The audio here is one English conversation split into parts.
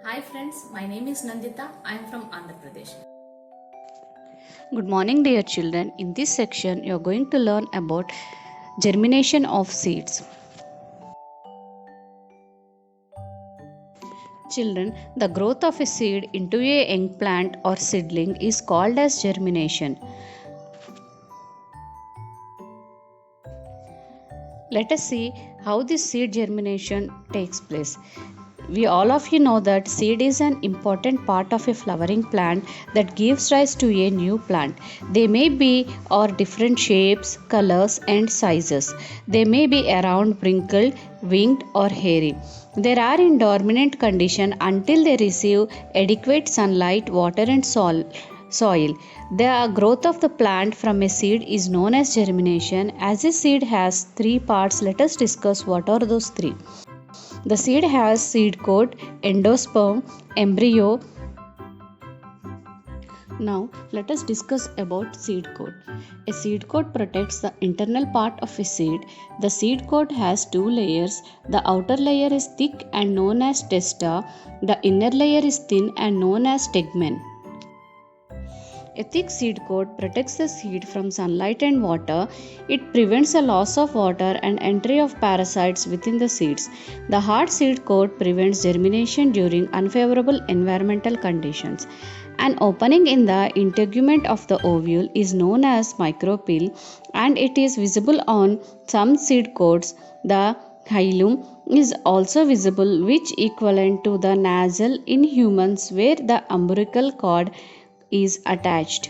Hi friends, my name is Nandita. I am from Andhra Pradesh. Good morning, dear children. In this section, you are going to learn about germination of seeds. Children, the growth of a seed into a young plant or seedling is called as germination. Let us see how this seed germination takes place. We all of you know that seed is an important part of a flowering plant that gives rise to a new plant. They may be of different shapes, colors and sizes. They may be round, wrinkled, winged or hairy. They are in dormant condition until they receive adequate sunlight, water and soil. The growth of the plant from a seed is known as germination. As a seed has three parts, let us discuss what are those three. The seed has seed coat, endosperm, embryo. Now let us discuss about seed coat. A seed coat protects the internal part of a seed. The seed coat has two layers. The outer layer is thick and known as testa. The inner layer is thin and known as tegmen. A thick seed coat protects the seed from sunlight and water. It prevents the loss of water and entry of parasites within the seeds. The hard seed coat prevents germination during unfavorable environmental conditions. An opening in the integument of the ovule is known as micropyle and it is visible on some seed coats. The hilum is also visible, which equivalent to the nasal in humans where the umbilical cord is attached.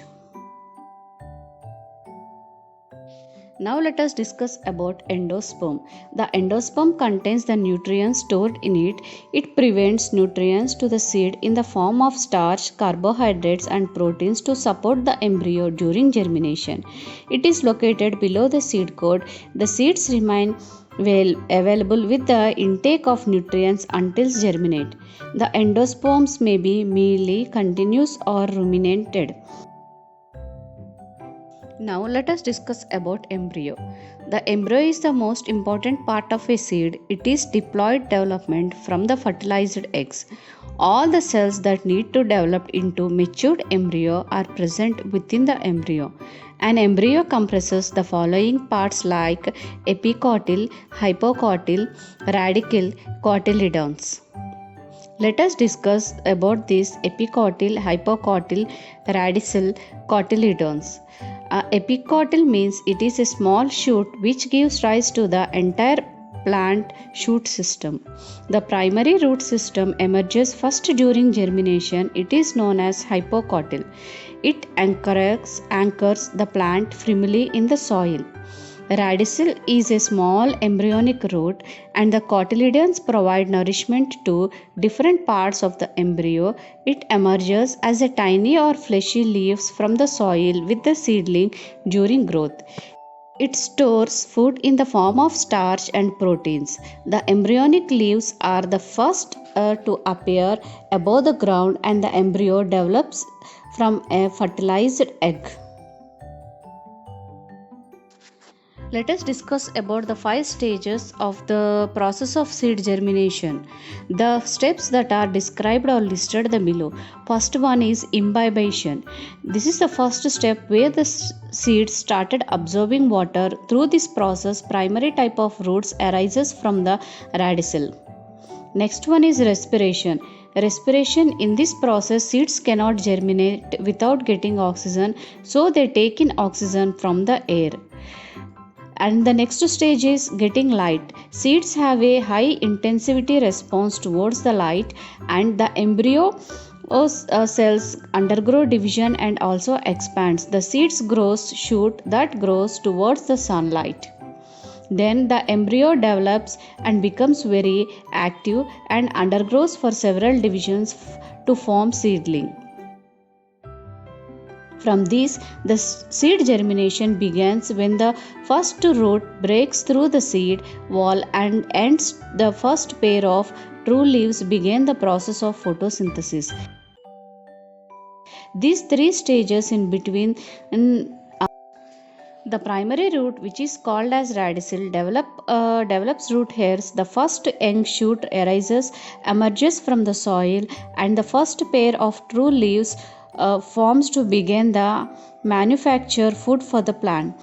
Now let us discuss about endosperm. The endosperm contains the nutrients stored in it. It prevents nutrients to the seed in the form of starch, carbohydrates and proteins to support the embryo during germination. It is located below the seed coat. The seeds remain well available with the intake of nutrients until germinate. The endosperms may be merely continuous or ruminated. Now let us discuss about embryo. The embryo is the most important part of a seed. It is diploid development from the fertilized eggs. All the cells that need to develop into matured embryo are present within the embryo. An embryo comprises the following parts like epicotyl, hypocotyl, radicle, cotyledons. Let us discuss about this epicotyl, hypocotyl, radicle, cotyledons. Epicotyl means it is a small shoot which gives rise to the entire plant shoot system. The primary root system emerges first during germination. It is known as hypocotyl. It anchors the plant firmly in the soil. Radicle is a small embryonic root and the cotyledons provide nourishment to different parts of the embryo. It emerges as a tiny or fleshy leaves from the soil with the seedling during growth. It stores food in the form of starch and proteins. The embryonic leaves are the first to appear above the ground and the embryo develops from a fertilized egg. Let us discuss about the 5 stages of the process of seed germination. The steps that are described or listed below. First one is imbibition. This is the first step where the seeds started absorbing water. Through this process, primary type of roots arises from the radicle. Next one is respiration. Respiration, in this process seeds cannot germinate without getting oxygen, so they take in oxygen from the air. And the next stage is getting light. Seeds have a high intensity response towards the light and the embryo cells undergo division and also expands. The seeds grows shoot that grows towards the sunlight. Then the embryo develops and becomes very active and undergoes for several divisions to form seedling. From this, the seed germination begins when the first root breaks through the seed wall and ends. The first pair of true leaves begin the process of photosynthesis. These 3 stages in between The primary root, which is called as radicil, develops root hairs. The first young shoot arises, emerges from the soil, and the first pair of true leaves forms to begin the manufacture food for the plant.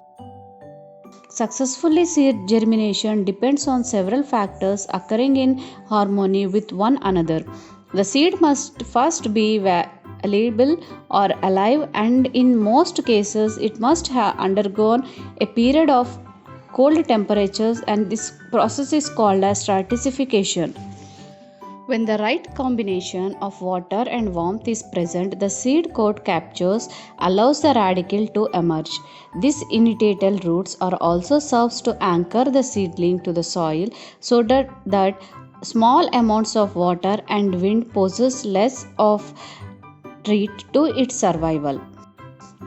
Successfully seed germination depends on several factors occurring in harmony with one another. The seed must first be malleable or alive, and in most cases it must have undergone a period of cold temperatures, and this process is called as stratification. When the right combination of water and warmth is present, the seed coat captures allows the radicle to emerge. These initial roots are also serves to anchor the seedling to the soil so that small amounts of water and wind poses less of threat to its survival.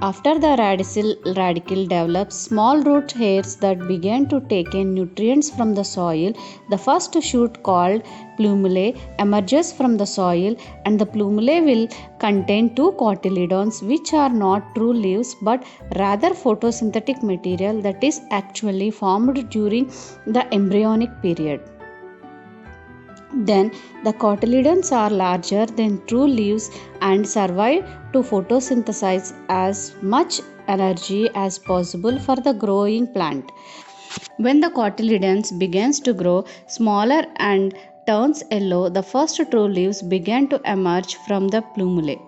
After the radicle develops small root hairs that begin to take in nutrients from the soil, the first shoot called plumule emerges from the soil, and the plumule will contain two cotyledons, which are not true leaves but rather photosynthetic material that is actually formed during the embryonic period. Then the cotyledons are larger than true leaves and survive to photosynthesize as much energy as possible for the growing plant. When the cotyledons begins to grow smaller and turns yellow, the first true leaves begin to emerge from the plumule.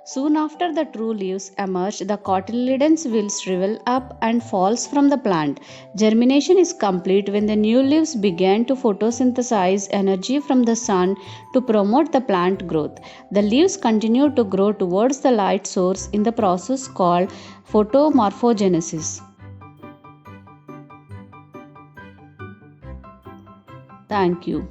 Soon after the true leaves emerge, the cotyledons will shrivel up and falls from the plant. Germination is complete when the new leaves begin to photosynthesize energy from the sun to promote the plant growth. The leaves continue to grow towards the light source in the process called photomorphogenesis. Thank you.